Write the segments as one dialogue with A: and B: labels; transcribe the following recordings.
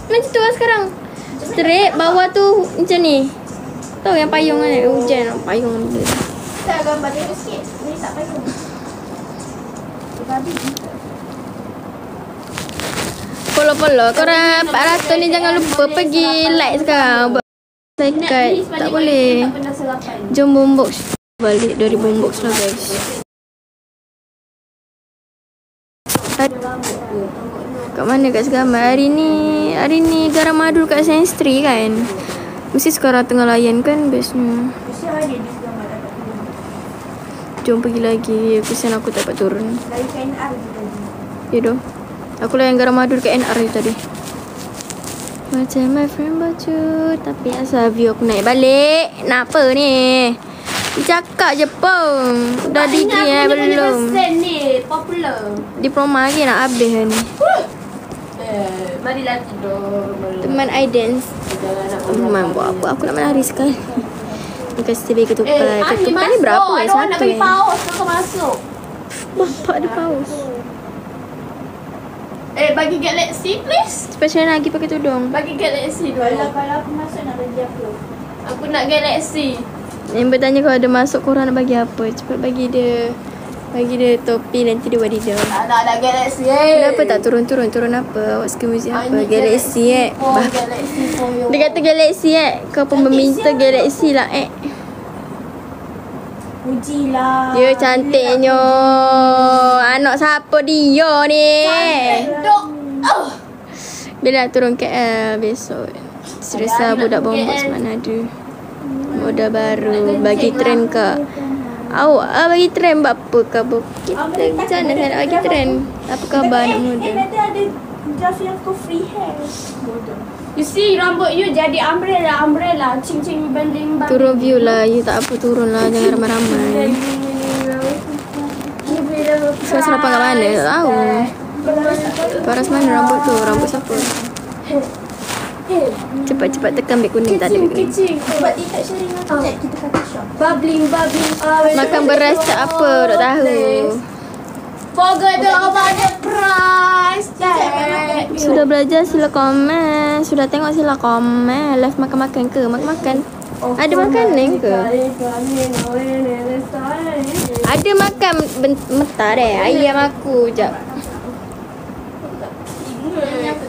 A: macam tu lah sekarang. Straight bawah tu macam ni. Tahu yang payung kan? Hujan payung benda.
B: Tak gambar dia sikit. Ni tak payung.
A: Follow korang 400 ni jangan lupa pergi like sekarang. Dekat tak boleh. Jom boombox balik dari boombox lah guys. Kat mana kat Segamar? Hari ni garam madu kat Sentry kan. Mesti sekarang tengah layan kan bestnya.
B: Mesti ada di Segamar dapat turun.
A: Jom pergi lagi. Kesian aku tak dapat turun.
B: Dari KNR je tadi.
A: Ya doh. Aku layan garam madu dekat NR tadi. Macam my friend baju. Tapi asal view aku naik balik. Nak apa ni? Cakap je pun. Dah degree belum?
B: Ni popular.
A: Diploma lagi nak habis ni.
B: Marilah tidur.
A: Teman I dance. Teman buat apa? Aku nak menari sekali. Kasih bagi ketupat. Ketupat ni berapa guys?
B: Satu nak pergi paus. Kau masuk.
A: Bapak ada paus.
B: Bagi Galaxy please.
A: Special lagi pakai tudung.
B: Bagi Galaxy dulu. Kalau aku masuk nak bagi apa? Aku nak Galaxy.
A: Yang bertanya kalau ada masuk korang nak bagi apa? Cepat bagi dia topi nanti dia wadidaw.
B: Tak ada Galaxy.
A: Kenapa tak turun apa? Awak suka muzik apa? Galaxy
B: Galaxy for you.
A: Dia kata Galaxy kau pun meminta Galaxy lah
B: Pujilah.
A: Dia cantiknya. Anak siapa dia ni?
B: Dok.
A: Bila nak turun KL besok. Serasa budak bombos mana ada. Modal baru. Bagi trend ke? Awak bagi trend buat apa khabar? Kita macam mana nak bagi trend? Apa khabar anak muda?
B: Ada draft yang kau free hair. Bodoh. You see rambut you jadi umbrella. Cing banding.
A: Turun view lah. You tak apa turun lah. Jangan ramai-ramai. Saya sarapan kat mana? Tak tahu. Paras mana rambut tu? Rambut siapa? Cepat tekan beg kuning. Tak ada beg kuning.
B: Buat TikTok sharing apa? Kita kata shop. Bubbling.
A: Makan beras tak apa. Tak tahu.
B: Forget about the price tag.
A: Sudah belajar sila komen. Sudah tengok sila komen. Live makan-makan ke? Makan-makan. Ada makanan ke? Ada makan bentar ayam aku. Sekejap.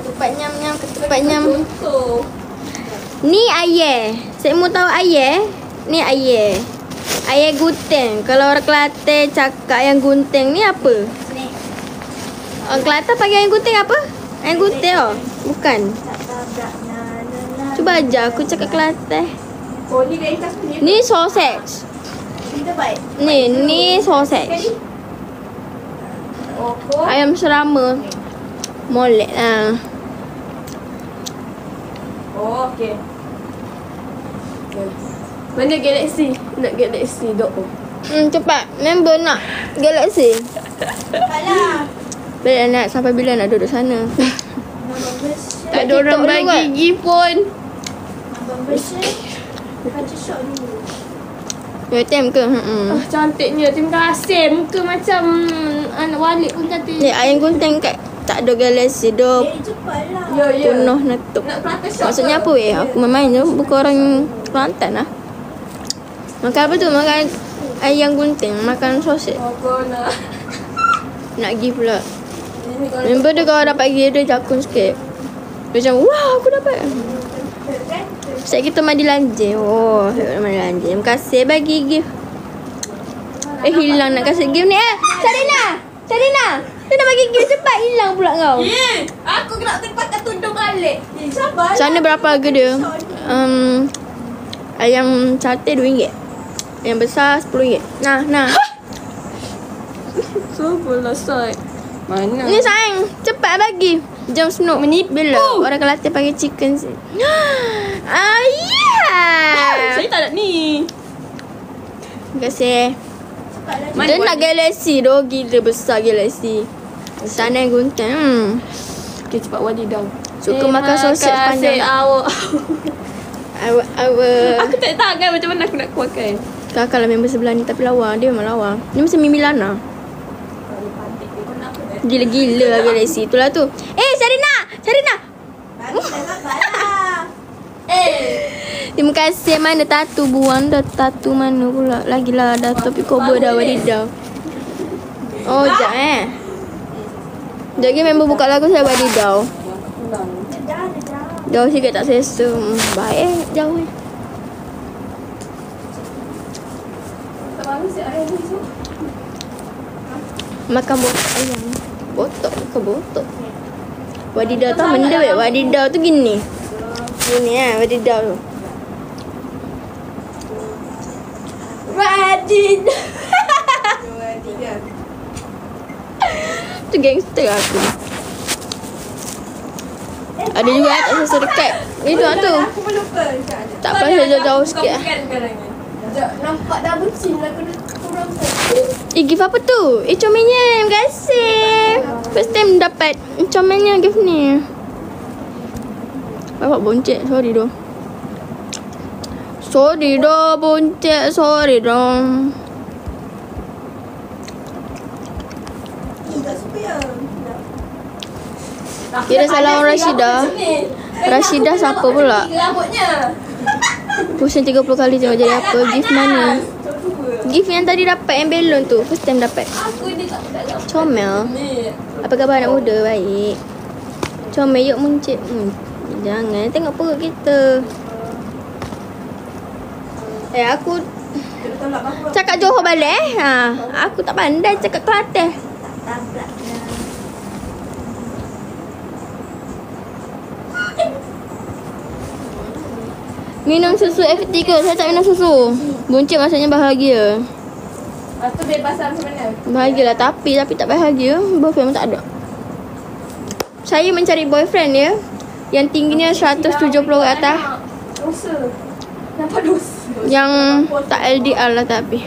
A: Ketupat nyam. Ni ayam. Saya mau tahu ayam. Ni ayam. Ayam gunting. Kalau orang Kelantan cakap ayam gunting ni apa? Orang Kelantan panggil ayam gunting apa? Ayam gunting bukan. Cuba aja aku cakap Kelantan.
B: Oh ni dari kas punya.
A: Ni sausage.
B: Kita baik.
A: Ni sausage. Ayam serama. Molek lah.
B: Oh okey. Mana Galaxy? Nak Galaxy dok.
A: Cepat. Member nak Galaxy.
B: Alah.
A: Bila nak sampai bila nak duduk sana?
B: Tak ada orang bagi gift pun. Baca shot dulu.
A: Ya time ke?
B: Cantiknya. Terima kasih. Muka macam anak Walid pun cantik.
A: Ni ayam gunting kat tak ada Galaxy do.
B: Cepatlah.
A: Penuh nutup. Maksudnya apa weh? Aku main je bukan orang Kelantan lah. Makan apa tu? Makan ayam gunting, makan sosis. Nak give pula. Member dia kalau dapat give dia jakun sikit. Dia macam wah aku dapat. Set kita mandi lanjir. Oh, mandi lanjir. Terima kasih bagi gift. Hilang nak kasih gift ni Sarina. Dia nak bagi gift cepat hilang pula kau.
B: Aku nak pakai tudung balik. Sabar.
A: Sana berapa harga dia? Ayam sate RM2. Yang besar RM10. Nah.
B: Sabarlah say. Mana?
A: Ni sayang, cepat bagi. Jom Snoop menipu bila orang Kelantan panggil chicken.
B: Saya tak ada ni.
A: Terima kasih. Dia nak Galaxy doh, gila besar Galaxy. Sana yang gunting.
B: Okay, cepat wadidaw.
A: Suka makan sosis panjang.
B: Awak.
A: Aku
B: tak tahu kan macam mana aku nak keluarkan.
A: Kakak lah member sebelah ni tapi lawa. Dia memang lawa. Ni macam Mimi Lana. Gila-gila lah Galaxy. Itulah tu. Sarina. Terima kasih. Mana tatu buang dah. Tatu mana pula. Lagilah dah topi cover dah wadidaw. Oh sekejap Sekejap lagi member buka lagu saya wadidaw. Jauh sikit tak selesa. Baik jauh makan botok ayam. Botok ke botok? Wadidaw tu benda weh. Wadidaw tu gini. Gini wadidaw tu.
B: Wadidaw.
A: Tu gangster aku. Ada juga tak selesa dekat. Itu tu.
B: Aku pun lupa.
A: Tak apa saya jauh-jauh sikit.
B: Nampak dah bucin lah kena kurang tu.
A: Gift apa tu? Comelnya. Terima kasih. First time dapat comelnya gift ni. Bapak boncet. Sorry doh. Sorry doh boncet. Sorry doh.
B: Tak suka ya.
A: Kira salah orang Rashidah. Rashidah siapa pula?
B: Rambutnya.
A: Pusing 30 kali tengok jadi apa. Gift mana? Gift yang tadi dapat yang belon tu. First time dapat.
B: Aku dia tak dalam.
A: Comel. Apa khabar anak muda? Baik. Comel yuk muncit. Jangan tengok perut kita. Aku cakap Johor balik. Aku tak pandai cakap Kelantan. Minum susu F3. Saya tak minum susu. Buncit maksudnya bahagia.
B: Tu bebasan macam mana?
A: Bahagialah tapi tak bahagia. Boyfriend pun tak ada. Saya mencari boyfriend ya, yang tingginya 170 ke atas.
B: Dosa. Kenapa dosa?
A: Yang tak LDR lah tapi.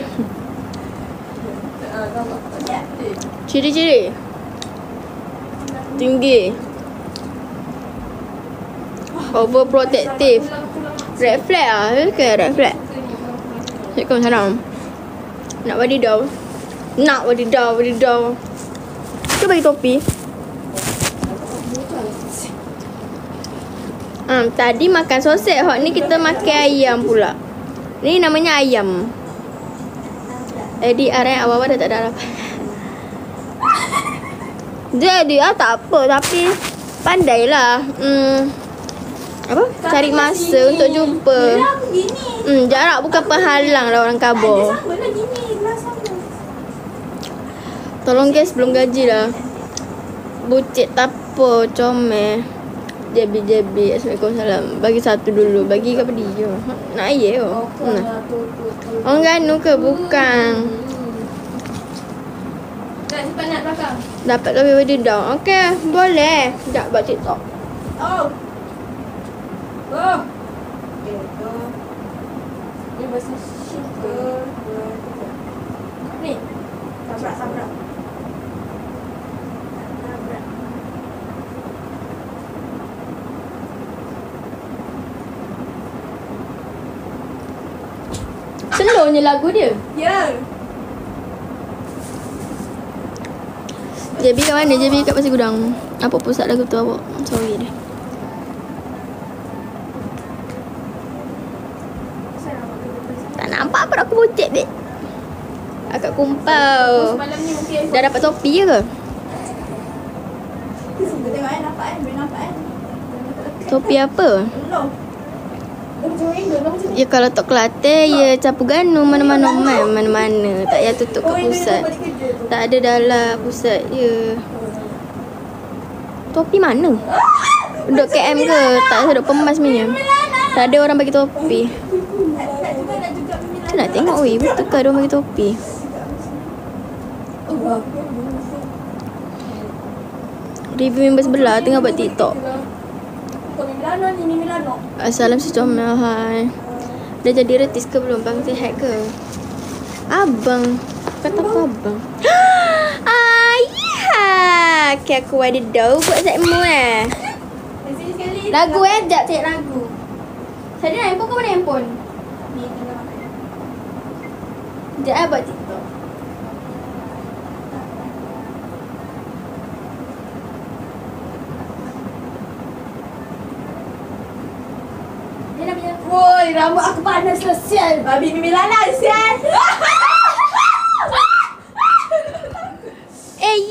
A: Ciri-ciri tinggi, overprotective. Red flag lah. Red flag. Waalaikumsalam. Nak wadidaw. Cuba bagi topi. Tadi makan soset. Hot ni kita makan ayam pula. Ni namanya ayam. LDR awal-awal dah tak ada harapan. Jadi tak apa. Tapi pandailah apa? Cari masa untuk jumpa. Jarak bukan penghalang lah orang kabur.
B: Sama lah gini. Gelas sama.
A: Tolong guys, belum gaji lah. Bucit tak apa. Comel. Jebi. Assalamualaikum. Bagi satu dulu. Bagi ke apa dia? Nak air ke? Orang Ganu ke? Bukan.
B: Dah simpan nak belakang.
A: Dapat lebih wadidaw. Okey, boleh. Sekejap buat TikTok.
B: Oh. Oh. Okay, tu. Ni bahasa sugar. Ni. Tabrak.
A: Slownya lagu dia.
B: Ya.
A: JB kat mana? JB kat Pasir Gudang. Apa pusat lagu tu awak? Sorry dia. Tak nampak apa aku buncit dek. Akak kumpau.
B: Semalam ni mungkin
A: Dah dapat topi je ke?
B: kita tengok nampak boleh nampak
A: Topi apa?
B: belum. Macam Indo lah macam ni.
A: Ya kalau Tok Kelantan, ya Capu Ganu mana-mana mana-mana. Tak payah tutup kat pusat. Tak ada dalam pusat ya. Topi mana? Duduk KM ke? Tak ada duduk Pemas punya. Tak ada orang bagi topi. Tu nak tengok weh, betul ke ada orang bagi topi? Review member sebelah tengah buat TikTok.
B: Milano ni Milano.
A: Assalam si Comel, hai. Dah jadi retis ke belum? Bang sihat ke? Abang. Kata apa abang? Ayah. Okay, aku ada tahu buat segmen
B: Sini sekali.
A: lagu sekejap cek lagu. Saya ada handphone ke mana handphone?
B: Ni tengah.
A: Sekejap buat TikTok.
B: Dia nak bilang, woi, rambut aku panas lah, sial. Babi Mimi Lana, sial.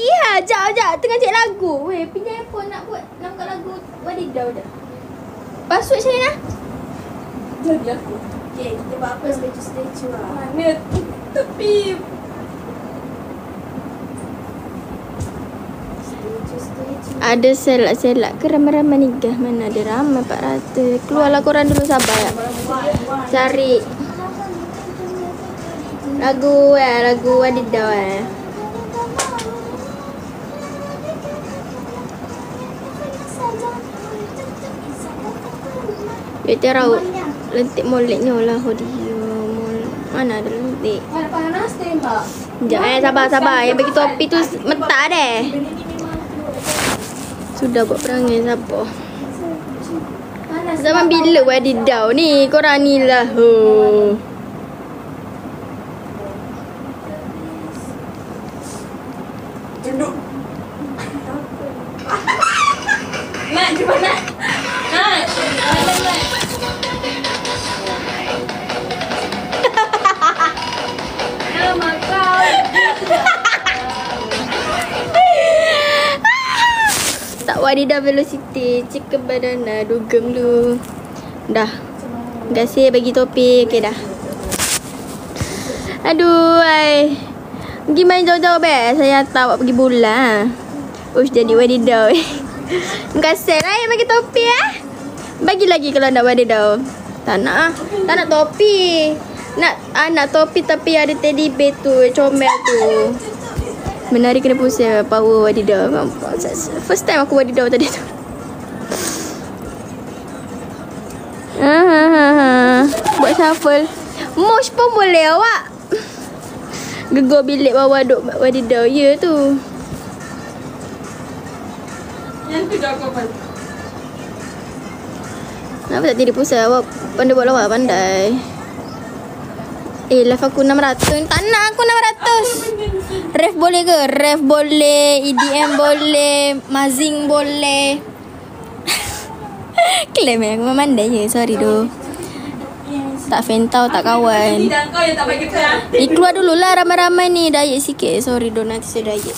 A: Ya, jap. Tengah cek lagu. Weh, pinjam handphone nak buat lagu Wadidau dah. Password saya nak.
B: Jadi aku. Okay, kita buat apa statue lah. Mana tepi.
A: Ada selak-selak ke ramai-ramai nikah. Mana ada ramai 400. Keluarlah korang dulu, sabar ya. Cari lagu Wadidau . Ya terau lentik moleknya lah dia. Mana ada lentik?
B: Panas tembak.
A: Sekejap sabar. Yang bagi topi tu mentak deh. Sudah buat perangai siapa? Zaman bila Wadidau ni? Korang ni lah.
B: Duduk. Mak, cuba nak. Nama kau.
A: Tak Wadidau velocity. Chicken banana. Dugem lu. Dah. Terima kasih bagi topi. Okey dah. Aduh, pergi main jauh-jauh saya hantar awak pergi bulan. Ush, jadi Wadidau. Terima kasih lah yang bagi topi Bagi lagi kalau nak Wadidau. Tak nak topi. Nak topi tapi ada teddy bear tu, comel tu. Menari kena pusing power Wadidau. First time aku Wadidau tadi tu. Buat shuffle. Mosh pun boleh awak. Gegar bilik bawah duk Wadidau. Ya tu.
B: Yang tu dah kau pandai.
A: Kenapa tak tidur pusat? Awak pandai buat lawak, pandai. Live aku 600. Tak nak aku 600. Ref boleh ke? Ref boleh. EDM boleh. Mazing boleh. Klaim aku memandai je. Sorry tu. Tak fan tau, tak kawan.
B: Tidak, kau yang tak bagi pelan.
A: Keluar dululah ramai-ramai ni. Diet sikit. Sorry tu, nanti saya diet.